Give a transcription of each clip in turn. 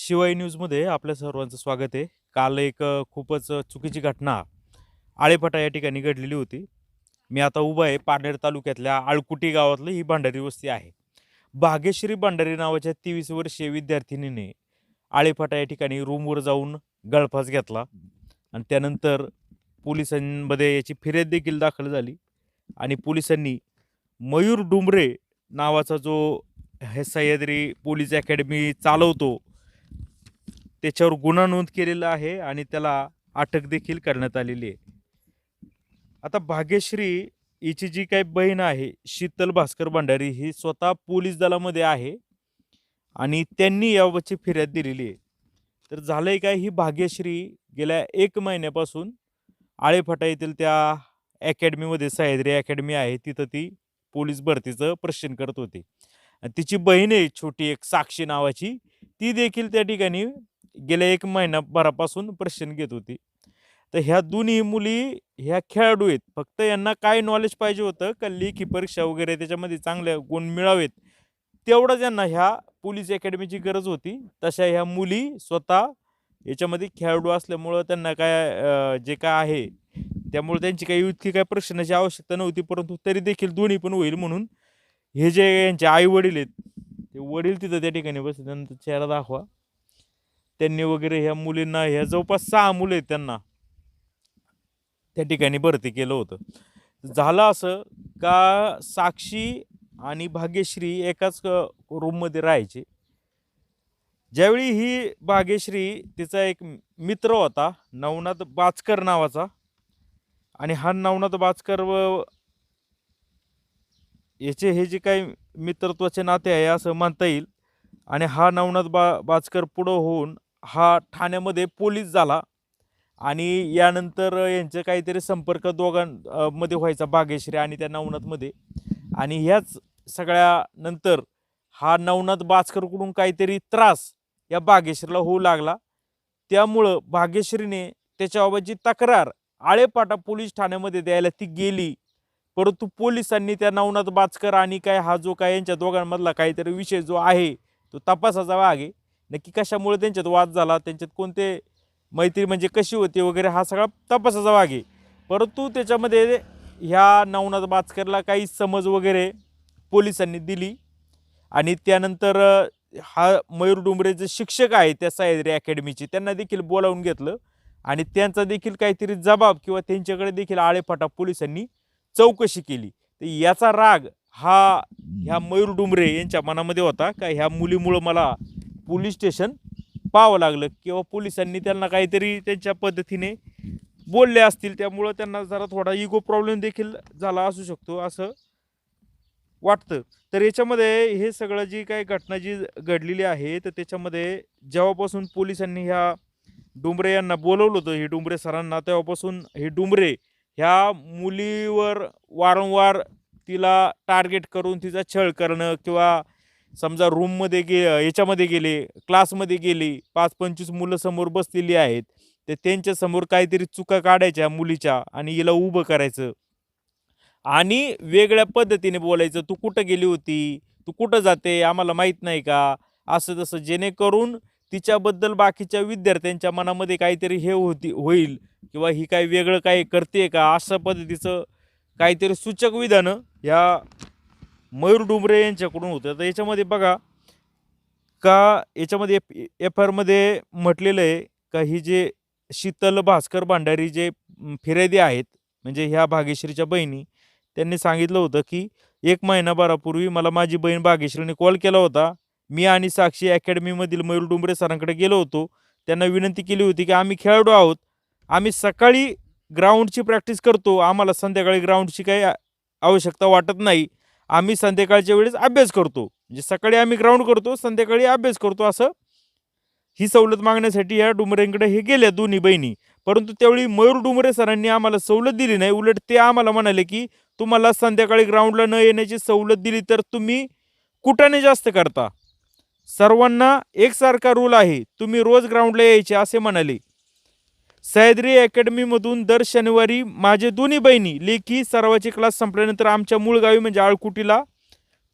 शिवाई न्यूजमध्ये आपल्या सर्वांचं स्वागत आहे. काल एक खूपच चुकीची घटना आळेफाटा या ठिकाणी घडलेली होती. मी आता उभा आहे पारनेर तालुक्यातल्या आळकुटी गावातली ही भंडारी वस्ती आहे. भाग्यश्री भंडारी नावाच्या 23 वर्षीय विद्यार्थिनीने आळेफाटा या ठिकाणी रूमवर जाऊन गळफास घेतला आणि त्यानंतर पोलिसांमध्ये याची फिर्याद देखील दाखल झाली आणि पोलिसांनी मयूर डुंबरे नावाचा जो हे सह्याद्री पोलीस अकॅडमी चालवतो त्याच्यावर गुन्हा नोंद केलेला आहे आणि त्याला अटक देखील करण्यात आलेली आहे. आता भाग्यश्री हिची जी काही बहीण आहे शीतल भास्कर भंडारी ही स्वतः पोलीस दलामध्ये आहे आणि त्यांनी याबाबतची फिर्याद दिलेली आहे. तर झालंय काय, ही भाग्यश्री गेल्या 1 महिन्यापासून आळेफाटा येथील त्या अकॅडमीमध्ये सह्याद्री अकॅडमी आहे तिथं ती पोलीस भरतीचं प्रशिक्षण करत होती. आणि तिची बहीण आहे छोटी एक साक्षी नावाची, ती देखील त्या ठिकाणी गेल्या 1 महिनाभरापासून प्रशिक्षण घेत होती. तर ह्या दोन्ही मुली ह्या खेळाडू आहेत. फक्त यांना काय नॉलेज पाहिजे होतं का लेखी परीक्षा वगैरे त्याच्यामध्ये चांगले गुण मिळावेत, तेवढंच यांना ह्या पोलीस अकॅडमीची गरज होती. तशा ह्या मुली स्वतः याच्यामध्ये खेळाडू असल्यामुळं त्यांना काय जे काय आहे त्यामुळे त्यांची काही इतकी काही प्रशिक्षणाची आवश्यकता नव्हती. परंतु तरी देखील दोन्ही पण होईल म्हणून हे जे यांचे आई वडील आहेत ते वडील तिथं त्या ठिकाणी बसले, त्यांचा चेहरा दाखवा. त्यांनी वगैरे ह्या मुलींना, ह्या जवळपास 6 मुलं आहेत त्यांना त्या ठिकाणी भरती केलं होतं. झालं असं का साक्षी आणि भाग्यश्री एकाच रूममध्ये राहायचे. ज्यावेळी ही भाग्यश्री तिचा एक मित्र होता नवनाथ बाचकर नावाचा, आणि हा नवनाथ बाचकर व याचे हे जे काही मित्रत्वाचे नाते आहे असं म्हणता येईल. आणि हा नवनाथ बाचकर पुढं होऊन हा ठाण्यामध्ये पोलीस झाला आणि यानंतर यांचे काहीतरी संपर्क दोघांमध्ये व्हायचा भाग्यश्री आणि त्या नवनाथमध्ये. आणि ह्याच सगळ्यानंतर हा नवनाथ बाचकरकडून काहीतरी त्रास या भाग्यश्रीला होऊ लागला. त्यामुळं भाग्यश्रीने त्याच्याबाबतची तक्रार आळेपाटा पोलीस ठाण्यामध्ये द्यायला ती गेली. परंतु पोलिसांनी त्या नवनाथ बाचकर आणि काय हा जो काय यांच्या दोघांमधला काहीतरी विषय जो आहे तो तपासाचा भाग आहे. नक्की कशामुळे त्यांच्यात वाद झाला, त्यांच्यात कोणते मैत्री म्हणजे कशी होती वगैरे हा सगळा तपासाचा भाग आहे. परंतु त्याच्यामध्ये ह्या नवनाथ बाचकरला काही समज वगैरे पोलिसांनी दिली आणि त्यानंतर हा मयूर डुंबरेचे शिक्षक आहे त्या सह्याद्री अकॅडमीचे त्यांना देखील बोलावून घेतलं आणि त्यांचा देखील काहीतरी जबाब किंवा त्यांच्याकडे देखील आळेफाटा पोलिसांनी चौकशी केली. तर याचा राग हा ह्या मयूर डुंबरे यांच्या मनामध्ये होता का ह्या मुलीमुळं मला पोलीस स्टेशन पाहावं लागलं किंवा पोलिसांनी त्यांना काहीतरी त्यांच्या पद्धतीने बोलले असतील, त्यामुळं त्यांना जरा थोडा इगो प्रॉब्लेम देखील झाला असू शकतो असं वाटतं. तर याच्यामध्ये हे सगळं जी काही घटना जी घडलेली आहे तर त्याच्यामध्ये जेव्हापासून पोलिसांनी ह्या डुंबरे यांना बोलवलं होतं, हे डुंबरे सरांना, तेव्हापासून हे डुंबरे ह्या मुलीवर वारंवार तिला टार्गेट करून तिचा छळ करणं किंवा समजा रूममध्ये याच्यामध्ये गेले, क्लासमध्ये गेले, 5-25 मुलं समोर बसलेली आहेत तर त्यांच्यासमोर काहीतरी चुका काढायच्या मुलीच्या आणि हिला उभं करायचं आणि वेगळ्या पद्धतीने बोलायचं. तू कुठं गेली होती, तू कुठं जाते, आम्हाला माहीत नाही का, असं तसं, जेणेकरून तिच्याबद्दल बाकीच्या विद्यार्थ्यांच्या मनामध्ये काहीतरी हे होईल किंवा ही काही वेगळं काही करते का, अशा पद्धतीचं काहीतरी सूचक विधानं या मयूर डुंबरे यांच्याकडून होतं. तर याच्यामध्ये बघा का याच्यामध्ये एफ आय आरमध्ये म्हटलेलं आहे का ही जे शीतल भास्कर भंडारी जे फिर्यादी आहेत म्हणजे ह्या भाग्यश्रीच्या बहिणी, त्यांनी सांगितलं होतं की 1 महिनाभरापूर्वी मला माझी बहीण भाग्यश्रीने कॉल केला होता. मी आणि साक्षी अकॅडमीमधील मयूर डुंबरे सरांकडे गेलो होतो. त्यांना विनंती केली होती की आम्ही खेळाडू आहोत, आम्ही सकाळी ग्राउंडची प्रॅक्टिस करतो, आम्हाला संध्याकाळी ग्राउंडची काही आवश्यकता वाटत नाही. आम्ही संध्याकाळच्या वेळेस अभ्यास करतो, म्हणजे सकाळी आम्ही ग्राउंड करतो, संध्याकाळी अभ्यास करतो, असं ही सवलत मागण्यासाठी या डुंबरेंकडे हे गेल्या दोन्ही बहिणी. परंतु त्यावेळी मयूर डुंबरे सरांनी आम्हाला सवलत दिली नाही. उलट ते आम्हाला म्हणाले की तुम्हाला संध्याकाळी ग्राउंडला न येण्याची सवलत दिली तर तुम्ही कुटाने जास्त करता, सर्वांना एकसारखा रूल आहे, तुम्ही रोज ग्राउंडला यायचे असे म्हणाले. सह्याद्री अकॅडमीमधून दर शनिवारी माझे दोन्ही बहिणी लेखी सरावाचे क्लास संपल्यानंतर आमच्या मूळ गावी म्हणजे आळकुटीला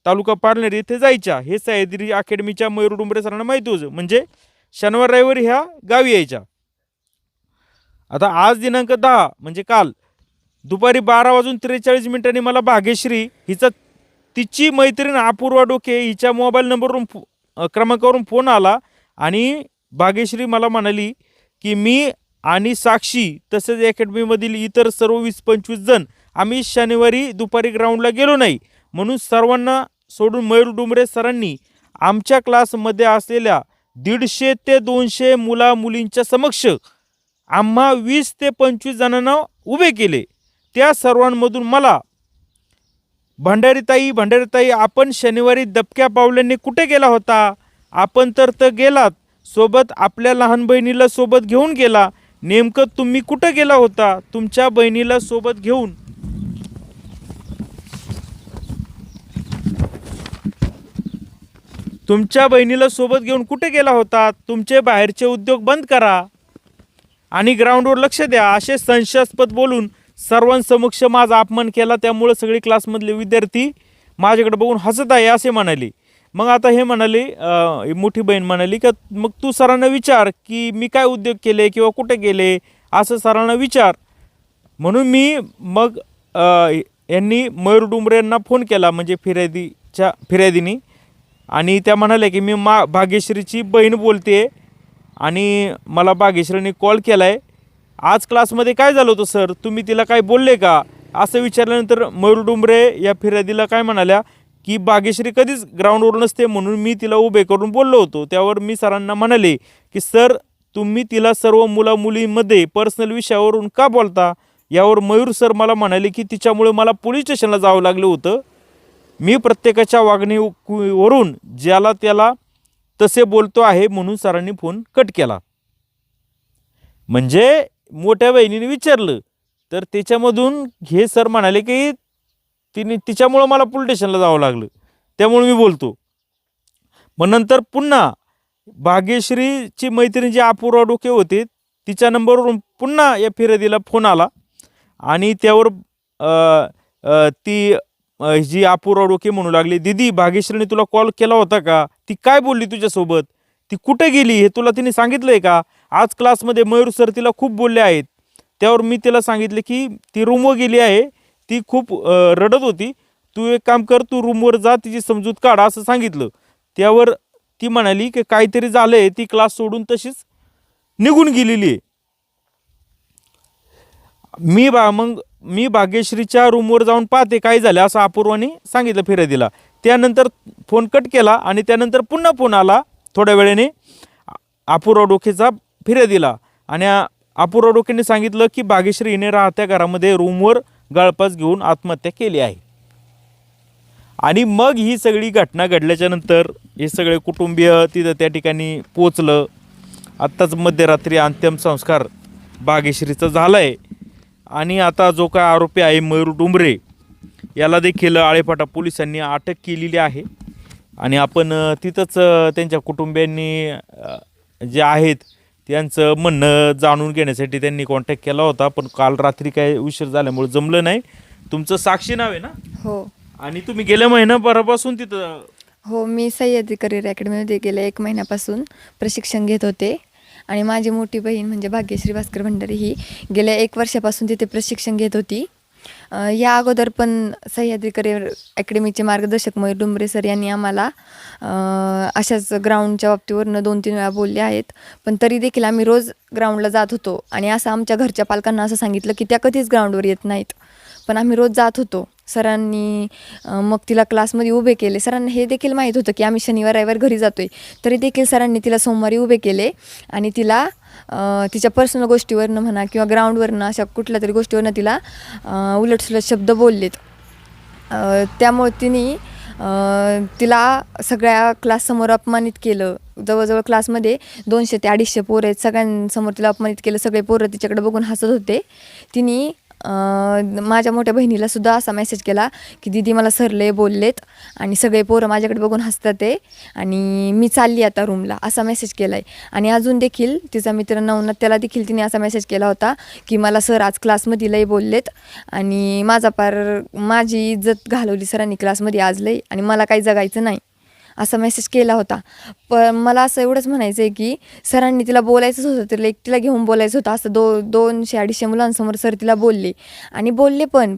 तालुका पारनेर येथे जायच्या. हे सह्याद्री अकॅडमीच्या मयूर डुंबरे सरांना माहिती होतं. म्हणजे शनिवार रविवारी ह्या गावी यायच्या. आता आज दिनांक 10 म्हणजे काल दुपारी 12:43 मला भाग्यश्री हिचा तिची मैत्रीण अपूर्वा डोके हिच्या मोबाईल नंबरवरून क्रमांकावरून फोन आला आणि भाग्यश्री मला म्हणाली की मी आणि साक्षी तसेच अकॅडमीमधील इतर सर्व 20-25 जण आम्ही शनिवारी दुपारी ग्राउंडला गेलो नाही, म्हणून सर्वांना सोडून मयूर डुंबरे सरांनी आमच्या क्लासमध्ये असलेल्या 150 ते 200 मुला मुलींच्या समक्ष आम्हा 20 ते 25 जणांना उभे केले. त्या सर्वांमधून मला भंडारीताई आपण शनिवारी दबक्या पावलांनी कुठे गेला होता? आपण तर गेलात, सोबत आपल्या लहान बहिणीला सोबत घेऊन गेला. नेमकं तुम्ही कुठं गेला होता? तुमच्या बहिणीला सोबत घेऊन कुठे गेला होता? तुमचे बाहेरचे उद्योग बंद करा आणि ग्राउंडवर लक्ष द्या, असे संशयास्पद बोलून सर्वांसमक्ष माझा अपमान केला. त्यामुळे सगळे क्लासमधले विद्यार्थी माझ्याकडे बघून हसत आहे असे म्हणाले. मग आता हे म्हणाले, मोठी बहीण म्हणाली की मग तू सरांना विचार की मी काय उद्योग केले किंवा कुठे गेले, असं सरांना विचार. म्हणून मी मग यांनी मयूर डुंबरे यांना फोन केला, म्हणजे फिर्यादीनी, आणि त्या म्हणाल्या की मी भाग्यश्रीची बहीण बोलते आणि मला भाग्यश्रीने कॉल केला आहे. आज क्लासमध्ये काय झालं होतं सर, तुम्ही तिला काय बोलले का, असं विचारल्यानंतर मयूर डुंबरे या फिर्यादीला काय म्हणाल्या की भाग्यश्री कधीच ग्राउंडवर नसते, म्हणून मी तिला उभे करून बोललो होतो. त्यावर मी सरांना म्हणाले की सर तुम्ही तिला सर्व मुलींमध्ये पर्सनल विषयावरून का बोलता? यावर मयूर सर मला म्हणाले की तिच्यामुळे मला पोलीस स्टेशनला जावं लागलं होतं. मी प्रत्येकाच्या वागणीवरून ज्याला त्याला तसे बोलतो आहे, म्हणून सरांनी फोन कट केला. म्हणजे मोठ्या बहिणीने विचारलं तर त्याच्यामधून हे सर म्हणाले की तिच्यामुळं मला पोलीस स्टेशनला जावं लागलं, त्यामुळे मी बोलतो. मग नंतर पुन्हा भाग्यश्रीची मैत्रीण जी अपूर्वा डोके होते तिच्या नंबरवरून पुन्हा या फिर्यादीला फोन आला आणि त्यावर ती जी अपूर्वा डोके म्हणू लागली, दीदी भाग्यश्रीने तुला कॉल केला होता का? ती काय बोलली तुझ्यासोबत? ती कुठे गेली हे तुला तिने सांगितलंय का? आज क्लासमध्ये मयूर सर तिला खूप बोलले आहेत. त्यावर मी तिला सांगितले की ती रूमवर गेली आहे, ती खूप रडत होती, तू एक काम कर, तू रूमवर जा, तिची समजूत काढ असं सांगितलं. त्यावर ती म्हणाली की काहीतरी झालंय, ती क्लास सोडून तशीच निघून गेलेली आहे. मी भाग्यश्रीच्या रूमवर जाऊन पाहते काय झालं असं अपूर्वाने सांगितलं फिर्यादीला. त्यानंतर फोन कट केला आणि त्यानंतर पुन्हा फोन आला थोड्या वेळेने अपूर्वा डोकेचा फिर्यादीला, आणि अपूर्वा डोकेने सांगितलं की भाग्यश्री हिने राहत्या घरामध्ये रूमवर गळफास घेऊन आत्महत्या केली आहे. आणि मग ही सगळी घटना घडल्याच्या नंतर हे सगळे कुटुंबीय तिथं त्या ठिकाणी पोचलं. आत्ताच मध्यरात्री अंत्यसंस्कार भाग्यश्रीचा झाला आहे आणि आता जो काय आरोपी आहे मयूर डुंबरे याला देखील आळेफाटा पोलिसांनी अटक केलेली आहे. आणि आपण तिथंच त्यांच्या कुटुंबियांनी जे आहेत त्यांचं म्हणणं जाणून घेण्यासाठी त्यांनी कॉन्टॅक्ट केला होता, पण काल रात्री काय उशीर झाल्यामुळे जमलं नाही. तुमचं साक्षी नाव आहे ना? हो. आणि तुम्ही गेल्या महिन्याभरापासून तिथं? हो, मी सह्याद्री करिअर अकॅडमीमध्ये गेले 1 महिन्यापासून प्रशिक्षण घेत होते आणि माझी मोठी बहीण म्हणजे भाग्यश्री भास्कर भंडारी ही गेल्या 1 वर्षापासून तिथे प्रशिक्षण घेत होती. या अगोदर पण सह्याद्री करिअर अकॅडमीचे मार्गदर्शक मयूर डुंबरे सर यांनी आम्हाला अशाच ग्राउंडच्या बाबतीवरनं 2-3 वेळा बोलले आहेत, पण तरी देखील आम्ही रोज ग्राउंडला जात होतो. आणि असं आमच्या घरच्या पालकांना असं सांगितलं की त्या कधीच ग्राउंडवर येत नाहीत, पण आम्ही रोज जात होतो. सरांनी मग तिला क्लासमध्ये उभे केले. सरांना हे देखील माहीत होतं की आम्ही शनिवार रविवार घरी जातोय, तरी देखील सरांनी तिला सोमवारी उभे केले आणि तिला तिच्या पर्सनल गोष्टीवरनं म्हणा किंवा ग्राउंडवरनं अशा कुठल्या तरी गोष्टीवरनं तिला उलटसुलट शब्द बोललेत. त्यामुळे तिला सगळ्या क्लाससमोर अपमानित केलं. जवळजवळ क्लासमध्ये 200 ते 250 पोरं आहेत, सगळ्यांसमोर तिला अपमानित केलं. सगळे पोरं तिच्याकडे बघून हसत होते. तिने माझ्या मोठ्या बहिणीला सुद्धा असा मेसेज केला की दीदी मला सर लय बोललेत आणि सगळे पोरं माझ्याकडे बघून हसतात आहे आणि मी चालली आता रूमला, असा मेसेज केला आहे. आणि अजून देखील तिचा मित्र नवनाथ, त्याला देखील तिने असा मेसेज केला होता की मला सर आज क्लासमध्ये लय बोललेत आणि माझी इज्जत घालवली सरांनी क्लासमध्ये आज लय आणि मला काही जगायचं नाही, असा मेसेज केला होता. पण मला असं एवढंच म्हणायचं आहे की सरांनी तिला बोलायचंच होतं, तिला एकटीला घेऊन बोलायचं होतं. असं 200-250 मुलांसमोर सर तिला बोलले आणि बोलले पण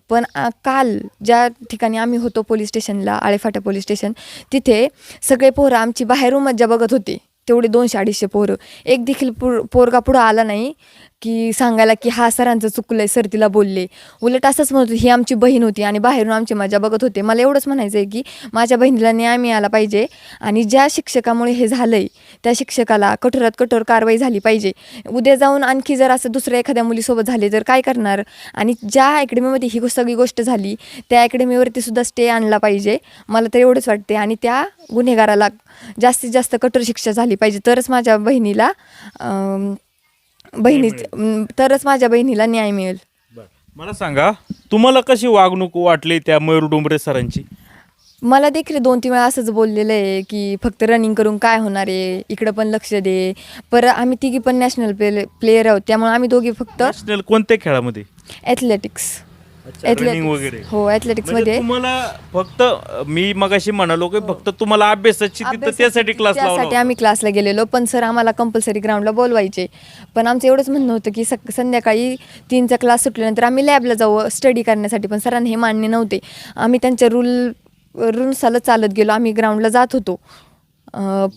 काल ज्या ठिकाणी आम्ही होतो पोलीस स्टेशनला, आळेफाटा पोलीस स्टेशन, तिथे सगळे पोरं आमची बाहेरून मज्जा बघत होते. तेवढे 200-250 पोरं. एक देखील पोरगा पुढं आला नाही की सांगायला की हा सरांचं चुकलंय, सर तिला बोलले. उलट असंच म्हणत होती, ही आमची बहीण होती आणि बाहेरून आमची मजा बघत होते. मला एवढंच म्हणायचं आहे की माझ्या बहिणीला न्याय मिळाला पाहिजे आणि ज्या शिक्षकामुळे हे झालंय त्या शिक्षकाला कठोरात कठोर कारवाई झाली पाहिजे. उद्या जाऊन आणखी जर असं दुसऱ्या एखाद्या मुलीसोबत झाले तर काय करणार? आणि ज्या अकॅडमीमध्ये ही सगळी गोष्ट झाली त्या अकॅडमीवरती सुद्धा स्टे आणला पाहिजे. मला तर एवढंच वाटते आणि त्या गुन्हेगाराला जास्तीत जास्त कठोर शिक्षा झाली पाहिजे. तरच माझ्या बहिणीला तरच माझ्या बहिणीला न्याय मिळेल. मला सांगा, तुम्हाला कशी वागणूक वाटली त्या मयूर डोंबरे सरांची? मला देखील 2-3 वेळा असंच बोललेलं आहे की फक्त रनिंग करून काय होणार आहे, इकडं पण लक्ष दे. पर आम्ही तिघी पण नॅशनल प्लेयर आहोत, त्यामुळे आम्ही दोघी फक्त नॅशनल कोणत्या खेळामध्ये? ॲथलेटिक्स. रनिंग वगैरे? हो, ॲथलेटिक्समध्ये. तुम्हाला फक्त मी मगाशी म्हणालो की फक्त तुम्हाला अभ्यासाची तिथं त्यासाठी क्लास लावला त्यासाठी आम्ही क्लासला गेलेलो, पण सर आम्हाला कंपल्सरी ग्राउंडला बोलवायचे. पण आमचं एवढंच म्हणणं होतं की संध्याकाळी 3चा क्लास सुटल्यानंतर आम्ही लॅबला जाऊ स्टडी करण्यासाठी, पण सरांनी हे मान्य नव्हते. आम्ही त्यांच्या रूल्सला चालत गेलो, आम्ही ग्राउंडला जात होतो.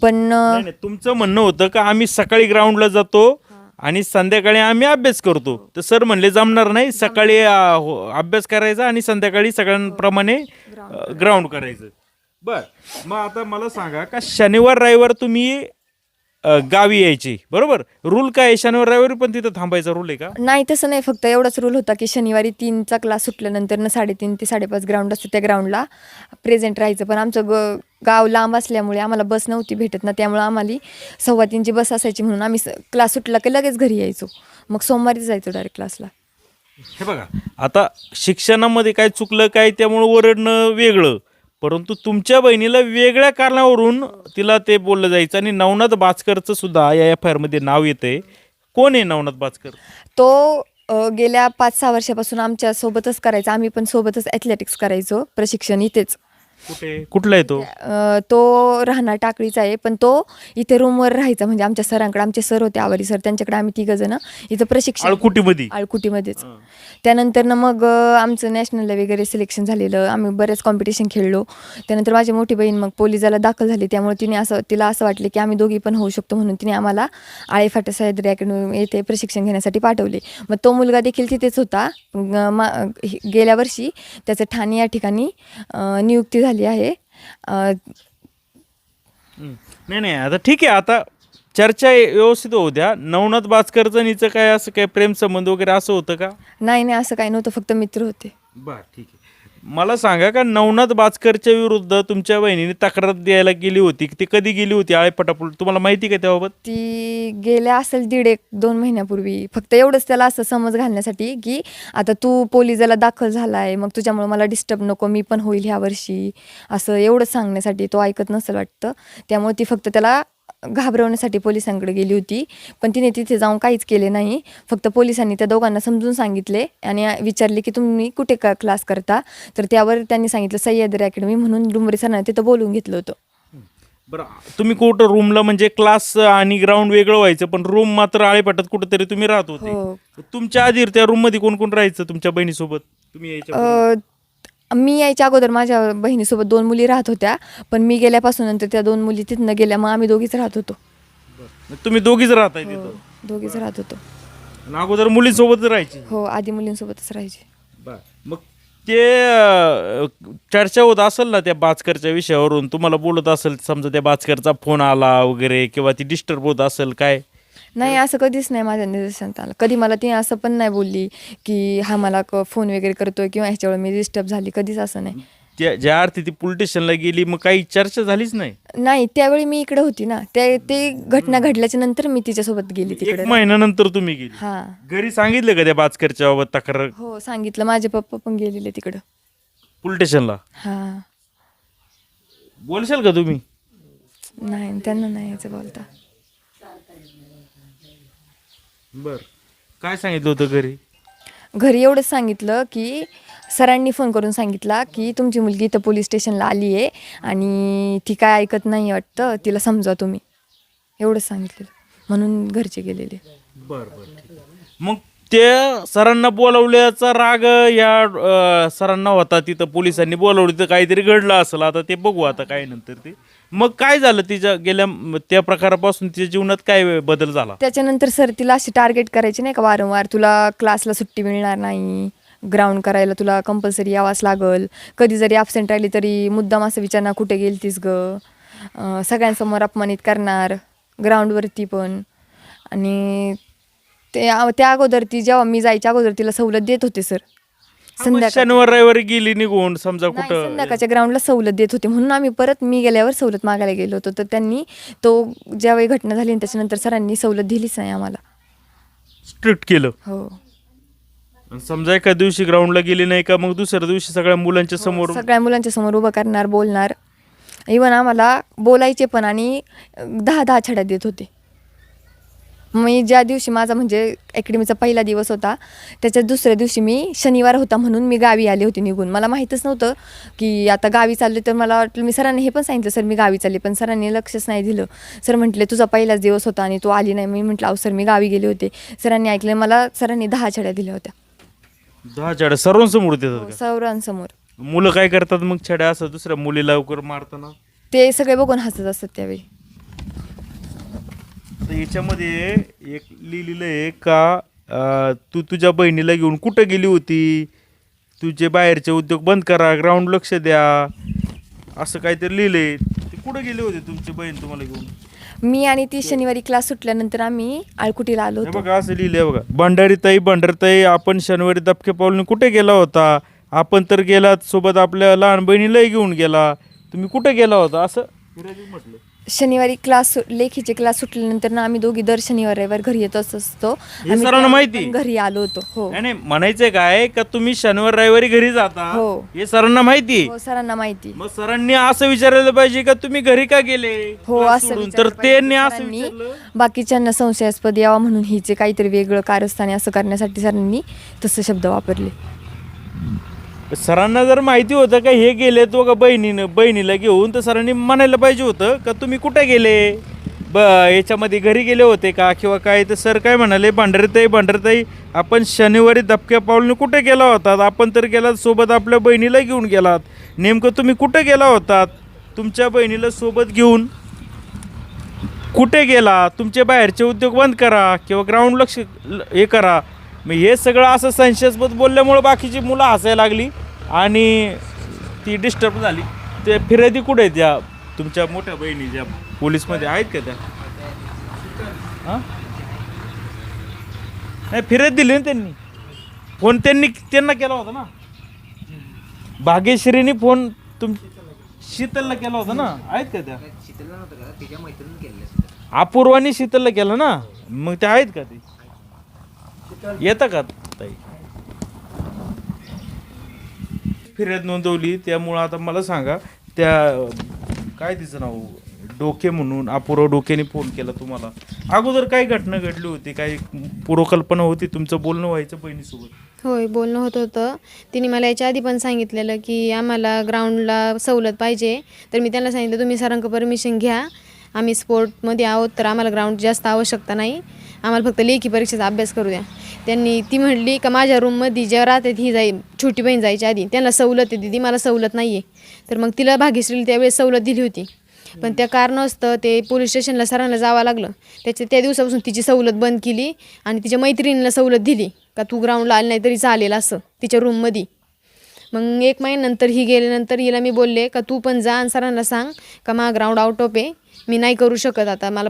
पण नाही, तुमचं म्हणणं होतं का आम्ही सकाळी ग्राउंडला जातो आणि संध्याकाळी आम्ही अभ्यास करतो. तर सर म्हणले जमणार नाही, सकाळी अभ्यास करायचा आणि संध्याकाळी सगळ्यांप्रमाणे ग्राउंड करायचं. बर, मग आता मला सांगा का शनिवार रविवार तुम्ही गावी यायची, बरोबर? रूल काय आहे? शनिवार रविवारी पण तिथं थांबायचा रूल आहे का? नाही, तसं नाही. फक्त एवढाच रूल होता की शनिवारी 3चा क्लास सुटल्यानंतर 3:30 ते 5:30 ग्राउंड असतो, त्या ग्राउंडला प्रेझेंट राहायचं. पण आमचं गाव लांब असल्यामुळे आम्हाला बस नव्हती भेटत ना, त्यामुळे आम्हाला 3:15ची बस असायची म्हणून आम्ही क्लास सुटला की लगेच घरी यायचो. मग सोमवारीच जायचो डायरेक्ट क्लासला. हे बघा, आता शिक्षणामध्ये काय चुकलं काय त्यामुळे ओरडणं वेगळं, परंतु तुमच्या बहिणीला वेगळ्या कारणावरून तिला ते बोललं जायचं. आणि नवनाथ बाचकरचं सुद्धा या FIR मध्ये नाव येतंय. कोण आहे नवनाथ बाचकर? तो गेल्या 5-6 वर्षापासून आमच्या सोबतच करायचा. आम्ही पण सोबतच ॲथलेटिक्स करायचो, प्रशिक्षण इथेच. कुठला आहे तो? तो राहणार टाकळीचा आहे, पण तो इथे रूमवर राहायचा. म्हणजे आमच्या सरांकडे, आमचे सर होते आवारी सर, त्यांच्याकडे आम्ही 3 जण इथं प्रशिक्षण. आळकुटीमध्येच. त्यानंतर मग आमचं नॅशनलला वगैरे सिलेक्शन झालेलं, आम्ही बरेच कॉम्पिटिशन खेळलो. त्यानंतर माझी मोठी बहीण मग पोलिसाला दाखल झाली, त्यामुळे तिला असं वाटलं की आम्ही दोघी पण होऊ शकतो, म्हणून तिने आम्हाला आळेफाटा सह्याद्री अकॅडमी येथे प्रशिक्षण घेण्यासाठी पाठवले. मग तो मुलगा देखील तिथेच होता. गेल्या वर्षी त्याचं ठाणे या ठिकाणी नियुक्ती झाली आहे. नाही, आता ठीक आहे. आता चर्चा व्यवस्थित होऊ द्या. नवनाथ बाचकरचं नीचं काय असं काय प्रेम संबंध वगैरे असं होतं का? नाही, असं काही नव्हतं, फक्त मित्र होते. बरं, ठीक आहे. मला सांगा का नवनाथ बाचकरच्या विरुद्ध तुमच्या बहिणीने तक्रार द्यायला गेली होती, ती कधी गेली होती आळेपटापूल, तुम्हाला माहिती का त्याबाबत? ती गेल्या असेल 1.5-2 महिन्यापूर्वी. फक्त एवढंच त्याला असं समज घालण्यासाठी की आता तू पोलिसाला दाखल झालाय, मग तुझ्यामुळे मला डिस्टर्ब नको, मी पण होईल ह्या वर्षी, असं एवढंच सांगण्यासाठी. तो ऐकत नसेल वाटतं, त्यामुळे ती फक्त त्याला घाबरवण्यासाठी पोलिसांकडे गेली होती. पण तिने तिथे जाऊन काहीच केले नाही. फक्त पोलिसांनी त्या दोघांना समजून सांगितले आणि विचारले की तुम्ही कुठे क्लास करता, तर त्यावर त्यांनी सांगितलं सह्याद्री अकॅडमी म्हणून. डोंबरे सरांना तिथं बोलून घेतलं होतं. बरं, तुम्ही कुठं रूमला, म्हणजे क्लास आणि ग्राउंड वेगळं व्हायचं, पण रूम मात्र आळेपाटात कुठंतरी तुम्ही राहत होते. हो. तुमच्या आधी त्या रूम मध्ये कोण कोण राहायचं तुमच्या बहिणीसोबत? तुम्ही यायच्या मी यायच्या अगोदर माझ्या बहिणीसोबत 2 मुली राहत होत्या, पण मी गेल्यापासून नंतर त्या 2 मुली तिथनं गेल्या, मग आम्ही दोघीच राहत होतो. तुम्ही दोघीच राहताय तिथं? दोघीच राहत होतो. आणि अगोदर मुलींसोबत राहायची? हो, आधी मुलींसोबतच राहायची. मग ते चर्चा होत असेल ना त्या बाचकरच्या विषयावरून, तुम्हाला बोलत असेल, समजा त्या बाचकरचा फोन आला वगैरे किंवा ती डिस्टर्ब होत असेल काय? नाही, असं कधीच नाही माझ्या निदर्शनात आलं. कधी मला ती असं पण नाही बोलली की हा मला फोन वगैरे करतोय किंवा ह्याच्यावर मी डिस्टर्ब झाली, कधीच असं नाही. ज्या अर्थी ती पोलीस स्टेशनला गेली, मग काही चर्चा झालीच नाही? नाही, त्यावेळी मी इकडे होती ना, ते घटना घडल्याच्या नंतर मी तिच्यासोबत गेली तिकडे. 1 महिन्यानंतर तुम्ही गेली? हा. घरी सांगितलं का त्या बाचकरच्या बाबत तक्रार? हो, सांगितलं. माझे पप्पा पण गेलेले तिकडं पोलीस स्टेशनला. हा. बोलशाल का तुम्ही? नाही, त्यांना नाही यायचं बोलता. बर, काय सांगितलं होतं घरी? घरी एवढंच सांगितलं की सरांनी फोन करून सांगितला की तुमची मुलगी इथं पोलीस स्टेशनला आली आहे आणि ती काय ऐकत नाही वाटतं, तिला समजा तुम्ही, एवढंच सांगितलेलं. म्हणून घरचे गेलेले. मग ते सरांना बोलवल्याचा राग या सरांना होता, तिथं पोलिसांनी बोलवलं तर काहीतरी घडलं असेल. आता ते बघू आता काय नंतर ते. मग काय झालं तिच्या गेल्या त्या प्रकारापासून तिच्या जीवनात काय बदल झाला? त्याच्यानंतर सर तिला अशी टार्गेट करायची नाही का वारंवार, तुला क्लासला सुट्टी मिळणार नाही, ग्राउंड करायला तुला कंपल्सरी यावाच लागल, कधी जरी ॲबसेंट राहिली तरी मुद्दाम असं विचारणार कुठे गेलतीस ग, सगळ्यांसमोर अपमानित करणार ग्राउंडवरती पण. आणि त्या अगोदर ती जेव्हा मी जायच्या अगोदर तिला सवलत देत होते सर. शनिवार रविवारी गेली निघून समजा नाही, कुठं संध्याकाळच्या ग्राउंडला सवलत देत होते, म्हणून आम्ही परत मी गेल्यावर सवलत मागायला गेलो होतो. तर त्यांनी ज्यावेळी घटना झाली त्याच्यानंतर सरांनी सवलत दिलीच नाही आम्हाला. स्ट्रिक्ट केलं. हो, आणि समजा एका दिवशी ग्राउंडला गेली नाही का, मग दुसऱ्या दिवशी सगळ्या मुलांच्या समोर सगळ्या मुलांच्या समोर उभं करणार, बोलणार. इवन आम्हाला बोलायचे पण आणि 10 छड्या देत होते. मी ज्या दिवशी माझा म्हणजे अकॅडमीचा पहिला दिवस होता त्याच्या दुसऱ्या दिवशी मी शनिवार होता म्हणून मी गावी आले होते निघून. मला माहीतच नव्हतं की आता गावी चालले, तर मला वाटलं, मी सरांनी हे पण सांगितलं सर मी गावी चालले, पण सरांनी लक्षच नाही दिलं. सर म्हटले तुझा पहिलाच दिवस होता आणि तू आली नाही. मी म्हटलं अहो सर मी गावी गेले होते. सरांनी ऐकलं, मला सरांनी 10 छड्या दिल्या होत्या. 10 छड्या सर्वांसमोर देतात का? सौरांसमोर. मुलं काय करतात मग छड्या असं दुसऱ्या मुलीला लवकर मारताना? ते सगळे बघून हसत असतात त्यावेळी. तर याच्यामध्ये एक लिहिलेलं आहे का तू तुझ्या बहिणीला घेऊन कुठं गेली होती, तुझे बाहेरचे उद्योग बंद करा, ग्राउंड लक्ष द्या, असं काहीतरी लिहिलंय. ते कुठं गेले होते तुमची बहीण तुम्हाला घेऊन? मी आणि ती शनिवारी क्लास सुटल्यानंतर आम्ही आळकुटीला आलो हे होतो. बघा असं लिहिलंय बघा. भंडारीताई आपण शनिवारी दबके पावलाने कुठे गेला होता? आपण तर गेलात सोबत आपल्या लहान बहिणीलाही घेऊन गेला, तुम्ही कुठे गेला होता असं म्हटलं. शनिवारी लेखीचे क्लास सुटल्यानंतर ना आम्ही दोघी दर शनिवार रविवार घरी येतच असतो. हे आम्ही सरांना त्या माहिती? पण घरी आलो होतो. हो नाही म्हणायचंय काय का तुम्ही शनिवार रविवारी घरी जाता, हो. हे सरांना माहिती? हो, सरांना माहिती. मग सरांनी असं विचारायला पाहिजे का तुम्ही घरी का गेले हो, क्लास असं सोडून? विचारलं तर पाहिजे. त्यांनी असं सरांनी विचारलं. बाकीच्यांना संशयास्पद यावा म्हणून हिचे काहीतरी वेगळं कारस्थाने असं करण्यासाठी सरांनी तसं शब्द वापरले. सरांना जर माहिती होतं का हे गेले तो का बहिणीला घेऊन, तर सरांनी म्हणायला पाहिजे होतं का तुम्ही कुठे गेले, याच्यामध्ये घरी गेले होते का किंवा काय. तर सर काय म्हणाले, भांडारताई आपण शनिवारी दबक्या पावलाने कुठे गेला होतात? आपण तर गेलात सोबत आपल्या बहिणीला घेऊन गेलात. नेमकं तुम्ही कुठे गेला होतात? तुमच्या बहिणीला सोबत घेऊन कुठे गेला? तुमचे बाहेरचे उद्योग बंद करा किंवा ग्राउंड लक्ष हे करा. मग हे सगळं असं संशयास्पद बोलल्यामुळं बाकीची मुलं हसायला लागली आणि ती डिस्टर्ब झाली. ते फिर्यादी कुठे आहेत त्या तुमच्या मोठ्या बहिणी, ज्या पोलीसमध्ये आहेत का त्या? हां, नाही फिर्याद दिली ना त्यांनी. फोन त्यांना केला होता ना, भाग्यश्रीनी फोन शीतलला केला होता ना, आहेत का त्या? अपूर्वानी शीतलला केला ना, मग त्या आहेत का? ते येतं का ताई? फिर्याद नोंदवली, त्यामुळं आता मला सांगा त्या काय तिचं नाव डोके म्हणून अपूर्व डोकेने फोन केला तुम्हाला. अगोदर काय घटना घडली होती, काही पूर्वकल्पना होती? तुमचं बोलणं व्हायचं बहिणीसोबत? होय, बोलणं होतं. तिने मला याच्या आधी पण सांगितलेलं की आम्हाला ग्राउंडला सवलत पाहिजे. तर मी त्यांना सांगितलं तुम्ही सरांकडे परमिशन घ्या, आम्ही स्पोर्टमध्ये आहोत तर आम्हाला ग्राउंड जास्त आवश्यकता नाही, आम्हाला फक्त लेखी परीक्षेचा अभ्यास करू द्या. ती म्हणली का माझ्या रूममध्ये जेव्हा राहते ही छोटी बहीण जायच्या आधी त्यांना सवलत आहे दिदी, मला सवलत नाही आहे. तर मग तिला भाग्यश्रीला त्यावेळेस सवलत दिली होती, पण त्या कारणास्तव ते पोलीस स्टेशनला सरांना जावं लागलं. त्या दिवसापासून तिची सवलत बंद केली आणि तिच्या मैत्रिणीला सवलत दिली का तू ग्राउंडला आली नाही तरी चालेल असं तिच्या रूममध्ये. मग 1 महिन्यानंतर ही गेल्यानंतर हिला मी बोलले का तू पण जा आणि सरांना सांग का मा ग्राउंड आउट ऑफ आहे, मी नाही करू शकत आता, मला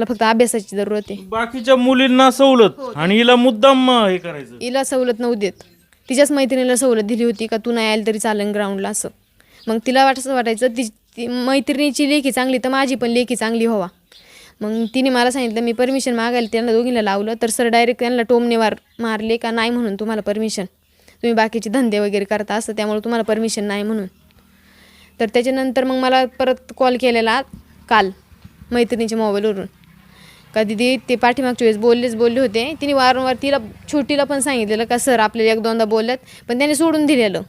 फक्त अभ्यासाची जरूरत आहे. बाकीच्या मुलींना सवलत आणि हिला मुद्दाम हे करायचं. हिला सवलत नव्हती देत, तिच्याच मैत्रिणीला सवलत दिली होती का तू नाही आली तरी चालेल ग्राउंडला असं. मग तिला वाटायचं ती मैत्रिणीची लेखी चांगली तर माझी पण लेखी चांगली व्हावा. मग तिने मला सांगितलं, मी परमिशन मागायला त्यांना दोघींना लावलं तर सर डायरेक्ट त्यांना टोमणे मारले का नाही म्हणून तुम्हाला परमिशन, तुम्ही बाकीचे धंदे वगैरे करता असं, त्यामुळे तुम्हाला परमिशन नाही म्हणून. तर त्याच्यानंतर मग मला परत कॉल केलेला काल मैत्रिणीच्या मोबाईलवरून का दिदी ते पाठीमागच्या वेळेस बोलले होते. तिने वारंवार तिला छोटीला पण सांगितलेलं का सर आपल्याला एक दोनदा बोलल्यात, पण त्याने सोडून दिलेलं.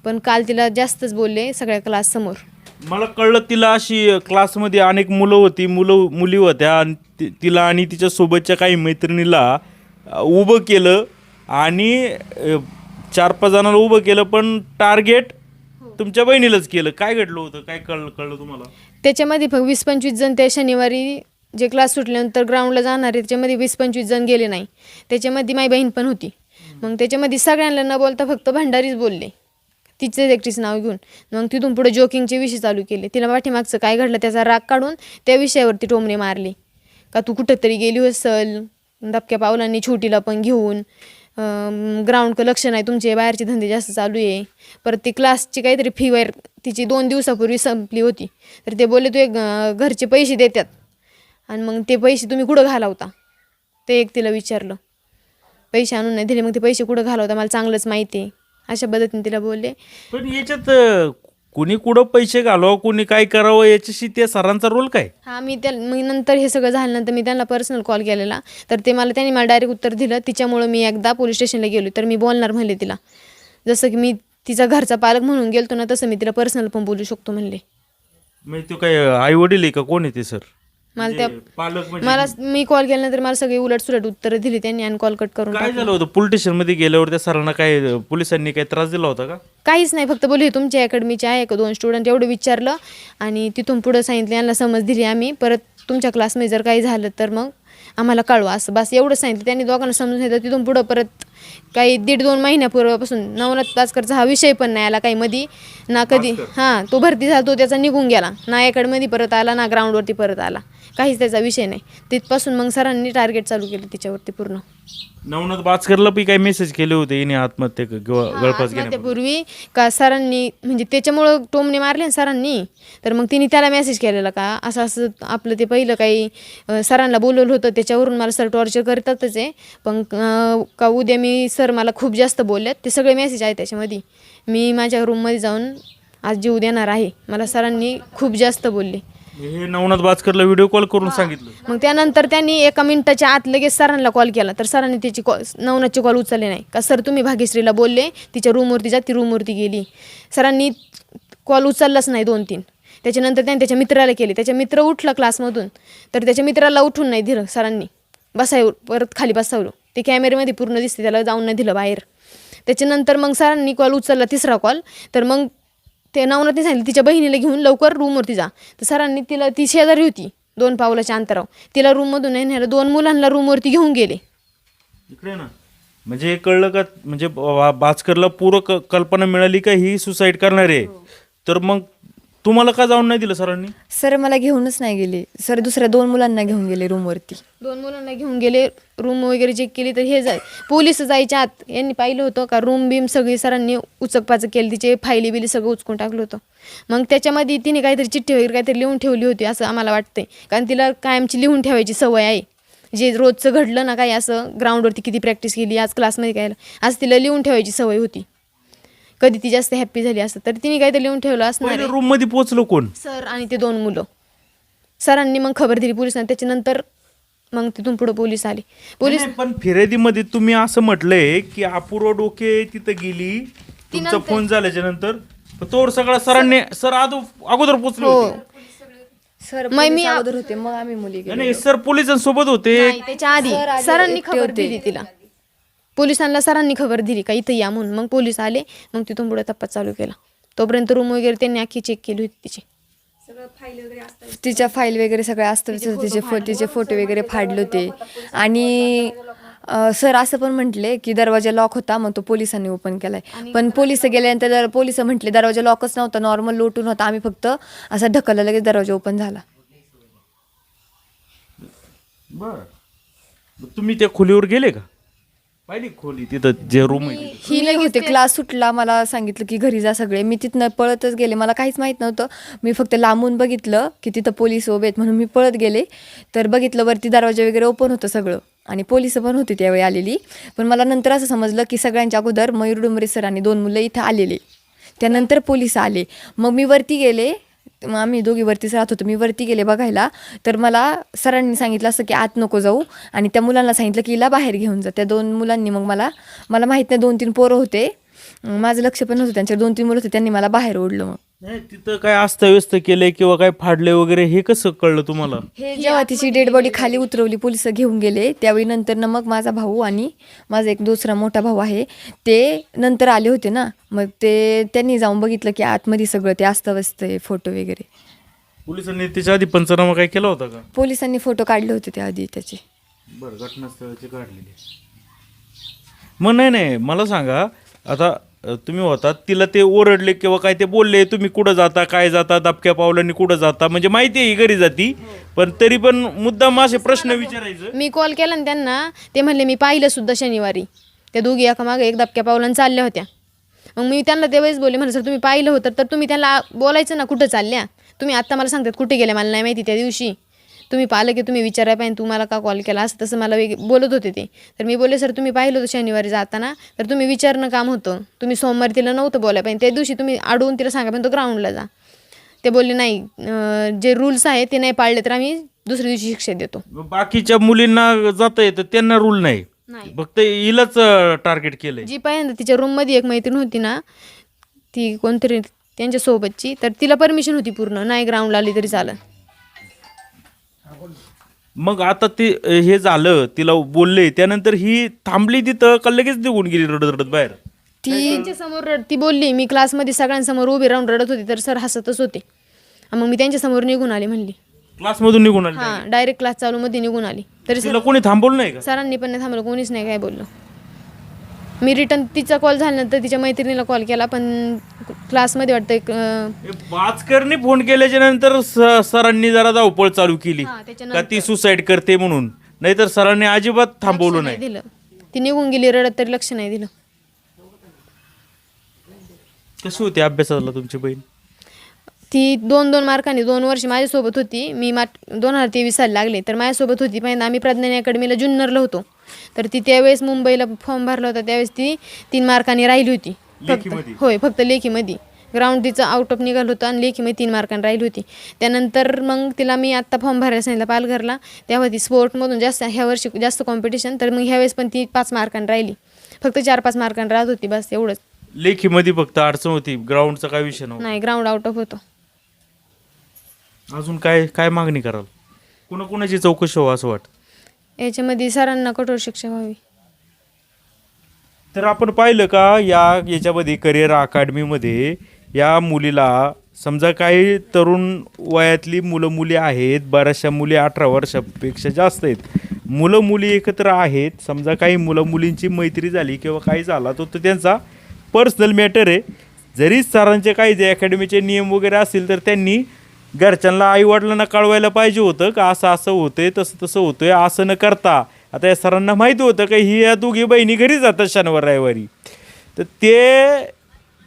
पण काल तिला जास्तच बोलले सगळ्या क्लाससमोर. मला कळलं तिला अशी क्लासमध्ये अनेक मुली होत्या आणि तिला आणि तिच्या सोबतच्या काही मैत्रिणीला उभं केलं आणि 4-5 जणांना उभं केलं, पण टार्गेट तुमच्या बहिणीलाच केलं. काय घडलं होतं, काय कळलं तुम्हाला? त्याच्यामध्ये फक्त 20-25 जण त्या शनिवारी जे क्लास सुटल्यानंतर ग्राउंडला जाणार आहे त्याच्यामध्ये 20-25 जण गेले नाही. त्याच्यामध्ये माझी बहीण पण होती. मग त्याच्यामध्ये सगळ्यांना न बोलता फक्त भंडारीच बोलले, तिचेच एकटीच नाव घेऊन. मग तिथून पुढे जोकिंगचे विषय चालू केले. तिला पाठीमागचं काय घडलं त्याचा राग काढून त्या विषयावरती टोमणे मारले का तू कुठंतरी गेली असल दबक्या पावलांनी छोटीला पण घेऊन, ग्राउंडचं लक्ष नाही तुमचे, बाहेरचे धंदे जास्त चालू आहे. परत ती क्लासची काहीतरी फी वगैरे तिची 2 दिवसापूर्वी संपली होती. तर ते बोलले तू एक घरचे पैसे देतात आणि मग ते पैसे तुम्ही कुठं घालवता, ते एक तिला विचारलं. पैसे आणून नाही दिले, मग ते पैसे कुठं घालवता मला चांगलंच माहिती आहे, अशा पद्धतीने तिला बोलले. पण याच्यात कोणी कुठं पैसे घालवा, कोणी काय करावं, याच्याशी त्या सरांचा रोल काय? हां, मग नंतर हे सगळं झाल्यानंतर मी त्यांना पर्सनल कॉल केलेला. तर त्यांनी मला डायरेक्ट उत्तर दिलं. तिच्यामुळं मी एकदा पोलीस स्टेशनला गेलो तर मी बोलणार म्हणले तिला. जसं की मी तिचा घरचा पालक म्हणून गेलतो ना, तसं मी तिला पर्सनल पण बोलू शकतो म्हणले. म्हणजे तो काय आई वडील आहे का, कोण आहे ते सर? मला त्या पालक म्हणजे मला मी कॉल केल्यानंतर मला सगळी उलटसुलट उत्तरं दिली त्यांनी आणि कॉल कट करून काय टाकला. झालं होतं? पोलीस स्टेशनमध्ये गेल्यावर त्या सरांना काय, पोलिसांनी काय त्रास दिला होता का? काहीच नाही, फक्त बोलले तुमच्या अकॅडमीचे आहे का 2 स्टुडंट एवढं विचारलं आणि तिथून पुढं सांगितलं यांना समज दिली आम्ही, परत तुमच्या क्लासमध्ये जर काही झालं तर मग आम्हाला कळवा, असं बस एवढं सांगितलं त्यांनी. दोघांना समजून घेतलं. तिथून पुढं परत काही 1.5-2 महिन्यापूर्वीपासून नवनाथ बाचकरचा हा विषय पण नाही आला काही मध्ये ना कधी. हां, तो भरती झाला तो त्याचा निघून गेला ना, अकॅडमीमध्ये परत आला ना ग्राउंडवरती परत आला, काहीच त्याचा विषय नाही. तिथपासून मग सरांनी टार्गेट चालू केलं तिच्यावरती पूर्ण. नवनाथ बाचकरला बी काही मेसेज केले होते हिने आत्महत्या गळफास घेण्यापूर्वी? त्यापूर्वी का सरांनी म्हणजे त्याच्यामुळं टोमणे मारले ना सरांनी, तर मग तिने त्याला मेसेज केलेला का असं असं आपलं ते पहिलं काही सरांना बोलवलं होतं त्याच्यावरून मला सर टॉर्चर करतातच आहे, पण का उद्या मी सर मला खूप जास्त बोलल्यात, ते सगळे मेसेज आहेत त्याच्यामध्ये. मी माझ्या रूममध्ये जाऊन आज जीव देणार आहे, मला सरांनी खूप जास्त बोलले. हे नवनाथ बाचकरला व्हिडिओ कॉल करून सांगितलं. मग त्यानंतर त्यांनी 1 मिनिटाच्या आत लगेच सरांना कॉल केला, तर सरांनी त्याची नवनाथची कॉल उचलले नाही. का सर तुम्ही भाग्यश्रीला बोलले तिच्या रूमवरती जा, ती रूमवरती गेली. सरांनी कॉल उचललाच नाही 2-3. त्याच्यानंतर त्यांनी त्याच्या मित्राला केले. त्याच्या मित्र उठला क्लासमधून, तर त्याच्या मित्राला उठून नाही दिलं सरांनी, परत खाली बसवलं. ते कॅमेऱ्यामध्ये पूर्ण दिसते, त्याला जाऊन नाही दिलं बाहेर. त्याच्यानंतर मग सरांनी कॉल उचलला 3रा कॉल, तर मग ते नवनाथने सांगितलं तिच्या बहिणीला घेऊन लवकर रूमवरती जा. तर सरांनी तिला, ती शेजारी होती 2 पावलाच्या अंतरावर, तिला रूममधून नेण्याला 2 मुलांना रूमवरती घेऊन गेले. इकडे ना, म्हणजे हे कळलं का, म्हणजे बाचकरला पूर्ण कल्पना मिळाली का ही सुसाईड करणार आहे. तर मग तुम्हाला का जाऊन नाही दिलं सरांनी? सर मला घेऊनच नाही गेले. सर दुसऱ्या 2 मुलांना घेऊन गेले रूमवरती. 2 मुलांना घेऊन गेले, रूम वगैरे चेक केली तर हे पोलीस जायच्या आत यांनी पाहिलं होतं का रूम बीम सगळी सरांनी उचकपाचक केली, तिचे फायली बिली सगळं उचकून टाकलं होतं. मग त्याच्यामध्ये तिने काहीतरी चिठ्ठी वगैरे काहीतरी लिहून ठेवली होती असं आम्हाला वाटतंय, कारण तिला कायमची लिहून ठेवायची सवय आहे. जे रोजचं घडलं ना काही असं, ग्राउंडवरती किती प्रॅक्टिस केली, आज क्लासमध्ये काय आज तिला लिहून ठेवायची सवय होती. कधी ती जास्त हॅप्पी झाली असं तर तिने काहीतरी लिहून ठेवलं असणार. रूम मध्ये पोहोचलो कोण? सर आणि ते 2 मुलं. सरांनी मग खबर दिली पोलिसांना, त्याच्यानंतर मग तिथून पुढे पोलीस आले. नाही, पण फिर्यादीमध्ये तुम्ही असं म्हटलंय की अपूर्व डोके तिथं गेली, तुमचा फोन झाल्याच्या नंतर तोवर सगळा सरांनी अगोदर पोहोचले होते. सर मी अगोदर होते, मग आम्ही मुली गेलो. नाही सर पोलिसांसोबत होते. नाही, त्याच्या आधी सरांनी खबर दिली तिला, पोलिसांना सरांनी खबर दिली का इथं या म्हणून. मग पोलीस आले, मग तिथून पुढे तपास चालू केला. तोपर्यंत रूम वगैरे त्यांनी अख्खी चेक केली होती तिची. तिच्या फाईल वगैरे सगळ्या असतं, तिचे फोटो वगैरे फाडले होते. आणि सर असं पण म्हटले की दरवाजा लॉक होता, मग तो पोलिसांनी ओपन केलाय. पण पोलिस गेल्यानंतर पोलिस म्हटले दरवाजा लॉकच नव्हता, नॉर्मल लोटून होता, आम्ही फक्त असा ढकलला, लगेच दरवाजा ओपन झाला. बरं, तुम्ही त्या खोलीवर गेले का? पाहिली खोली तिथं जे रूम आहे? ही नाही होते, क्लास सुटला, मला सांगितलं की घरी जा सगळे. मी तिथनं पळतच गेले, मला काहीच माहीत नव्हतं. मी फक्त लांबून बघितलं की तिथं पोलीस उभे आहेत म्हणून मी पळत गेले. तर बघितलं वरती दरवाजा वगैरे ओपन होतं सगळं, आणि पोलिस पण होती त्यावेळी आलेली. पण मला नंतर असं समजलं की सगळ्यांच्या अगोदर मयूर डुंबरे सर आणि 2 मुलं इथं आलेले, त्यानंतर पोलीस आले. मग मी वरती गेले, मग आम्ही दोघी वरतीच राहत होतो. मी वरती गेले बघायला, तर मला सरांनी सांगितलं असं की आत नको जाऊ, आणि त्या मुलांना सांगितलं की हिला बाहेर घेऊन जा. त्या 2 मुलांनी मग मला माहीत नाही, 2-3 पोरं होते, माझं लक्ष पण नव्हतं, त्यांच्या 2-3 मुलं होते, त्यांनी मला बाहेर ओढलं. मग नाही, तिथं काय अस्तव्यस्त केलंय किंवा काय फाडले वगैरे हे कसं कळलं तुम्हाला? हे जेव्हा तिची डेड बॉडी खाली उतरवली, पोलिस घेऊन गेले, त्यावेळी नंतर ना मग माझा भाऊ आणि माझा एक दुसरा मोठा भाऊ आहे, ते नंतर आले होते ना, मग त्यांनी जाऊन बघितलं की आतमध्ये सगळं ते अस्तव्यस्त आहे, फोटो वगैरे. पोलिसांनी त्याच्या आधी पंचनामा काय केला होता का? पोलिसांनी फोटो काढले होते त्याआधी त्याचे. बरं, घटनास्थळाचे काढलेले. मग नाही, मला सांगा, आता तुम्ही होता, तिला ते ओरडले किंवा काय ते बोलले, तुम्ही कुठं जाता, काय जाता, दबक्या पावलांनी कुठं जाता, म्हणजे माहिती आहे ही घरी जाती, पण तरी पण मुद्दाम असे प्रश्न विचारायचं. मी कॉल केला ना त्यांना, ते म्हणले मी पाहिलं सुद्धा शनिवारी, त्या दोघी एकामागे एक दबक्या पावलांनी चालल्या होत्या. मग मी त्यांना त्यावेळेस बोलले, म्हणलं सर तुम्ही पाहिलं होतं तर तुम्ही त्यांना बोलायचं ना कुठं चालल्या, तुम्ही आत्ता मला सांगतात कुठे गेल्या, मला नाही माहिती, त्या दिवशी तुम्ही पाहिलं की तुम्ही विचारायला पाहिजे, तुम्हाला का कॉल केला, असं तसं मला बोलत होते ते. तर मी बोलले सर तुम्ही पाहिलं होतं शनिवारी जाताना, तर तुम्ही विचारणं काम होतं, तुम्ही सोमवारी तिला नव्हतं बोलायला पाहिजे, त्या दिवशी तुम्ही अडवून तिला सांगा पाहिजे तो ग्राउंडला जा. ते बोलले नाही, जे रूल्स आहे ते नाही पाळले तर आम्ही दुसऱ्या दिवशी शिक्षा देतो. बाकीच्या मुलींना जाता येतं, त्यांना रूल नाही, फक्त हिलाच टार्गेट केलंय. जी पहिल्यांदा तिच्या रूममध्ये एक मैत्रीण होती ना, ती कोणतरी त्यांच्यासोबतची, तर तिला परमिशन होती पूर्ण, नाही ग्राउंडला आली तरी चालेल. मग आता ते हे झालं, तिला बोलले, त्यानंतर ही थांबली तिथं का लगेच निघून गेली रडत रडत बाहेर? त्यांच्यासमोर ती बोलली, मी क्लासमध्ये सगळ्यांसमोर उभी राहून रडत होती, तर सर हसतच होते. मग मी त्यांच्यासमोर निघून आली म्हणली. क्लासमधून निघून आली? हां, डायरेक्ट क्लास चालू मध्ये निघून आली. तरी तिला कोणी थांबवलं नाही का? सरांनी पण नाही थांबलं, कोणीच नाही काय बोललं. मी रिटर्न तिचा कॉल झाल्यानंतर तिच्या मैत्रिणीला कॉल केला, पण क्लासमध्ये वाटतं एक बाचकरने फोन केल्याच्या नंतर सरांनी जरा धावपळ चालू केली का ती सुसाईड करते म्हणून, नाहीतर सरांनी अजिबात थांबवलं नाही. दिलं. ती निघून गेली रडत, तरी लक्ष नाही दिलं. कशी होती अभ्यासाला तुमची बहीण? ती 2-2 मार्कांनी 2 वर्ष माझ्यासोबत होती. मी 2023 साली लागले, तर माझ्यासोबत होती. पहिल्यांदा आम्ही प्रज्ञान अकॅडमीला ज्युनियरला होतो, तर ती त्यावेळेस मुंबईला फॉर्म भरला होता, त्यावेळेस ती 3 मार्कांनी राहिली होती फक्त. होय, फक्त लेखीमध्ये. ग्राउंड तिचं आउट ऑफ निघालं होतं आणि लेखीमध्ये 3 मार्कांनी राहिली होती. त्यानंतर मग तिला मी आत्ता फॉर्म भरायला सांगितलं पालघरला, तेव्हा ती स्पोर्टमधून जास्त ह्या वर्षी जास्त कॉम्पिटिशन, तर मग ह्यावेळेस पण ती 5 मार्कांनी राहिली, फक्त 4-5 मार्कांनी राहत होती, बस एवढंच. लेखीमध्ये फक्त अडचण होती, ग्राउंडचा काय विषय नव्हता? नाही, ग्राउंड आउट ऑफ होतो. अजून काय काय मागणी कराल? कोणाची चौकशी व्हावं असं वाटतं? याच्यामध्ये सरांना कठोर शिक्षा व्हावी. तर आपण पाहिलं का याच्यामध्ये करिअर अकॅडमीमध्ये या मुलीला, समजा काही तरुण वयातली मुलं मुली आहेत, बऱ्याचशा मुली 18 वर्षापेक्षा जास्त आहेत, मुलं मुली एकत्र आहेत, समजा काही मुलं मुलींची मैत्री झाली किंवा काही झाला तो त्यांचा पर्सनल मॅटर आहे. जरी सरांचे काही जे अकॅडमीचे नियम वगैरे असतील तर त्यांनी घरच्यांना आईवडिलांना कळवायला पाहिजे होतं का असं असं होतंय, तसं होतंय, असं न करता. आता या सरांना माहिती होतं का ही या दोघी बहिणी घरी जातात शनिवार रविवारी, तर ते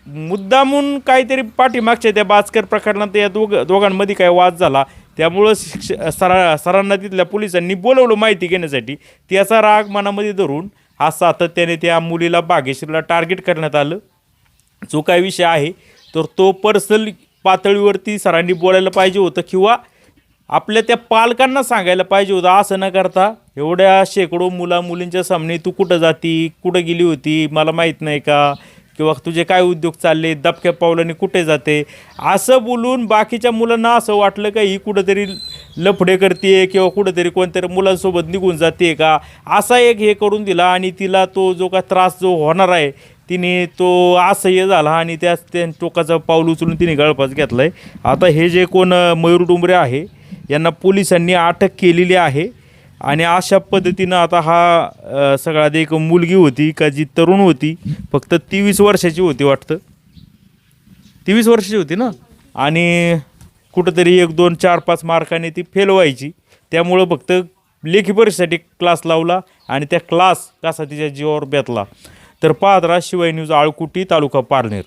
मुद्दामून काहीतरी पाठीमागच्या त्या बाचकर प्रकरणात या दोघांमध्ये काय वाद झाला, त्यामुळं सरांना तिथल्या पोलिसांनी बोलवलं माहिती घेण्यासाठी. त्याचा राग मनामध्ये धरून हा सातत्याने त्या मुलीला भाग्यश्रीला टार्गेट करण्यात आलं. जो काय विषय आहे तर तो पर्सनल पातळीवरती सरांनी बोलायला पाहिजे होतं किंवा आपल्या त्या पालकांना सांगायला पाहिजे होतं. असं न करता एवढ्या शेकडो मुलींच्या सामने तू कुठं जाती, कुठं गेली होती, मला माहीत नाही का, किंवा तुझे काय उद्योग चालले, दबक्या पावलांनी कुठे जाते, असं बोलून बाकीच्या मुलांना असं वाटलं का ही कुठंतरी लफडे करते किंवा कुठंतरी कोणतरी मुलांसोबत निघून जाते का, असा एक हे करून दिला. आणि तिला तो जो काय त्रास जो होणार आहे तिने तो असह्य झाला आणि त्या टोकाचं पाऊल उचलून तिने गळफास घेतला आहे. आता हे जे कोण मयूर डुंबरे आहे यांना पोलिसांनी अटक केलेली आहे. आणि अशा पद्धतीनं आता हा सगळ्यात एक मुलगी होती का जी तरुण होती, फक्त 23 वर्षाची होती वाटतं, 23 वर्षाची होती ना, आणि कुठंतरी 1, 2, 4, 5 मार्काने ती फेल व्हायची. त्यामुळं फक्त लेखी परीक्षेसाठी क्लास लावला आणि त्या क्लास कसा तिच्या जीवावर बेतला. तर पाहत राहा शिवाय न्यूज, आळकुटी, तालुका पारनेर.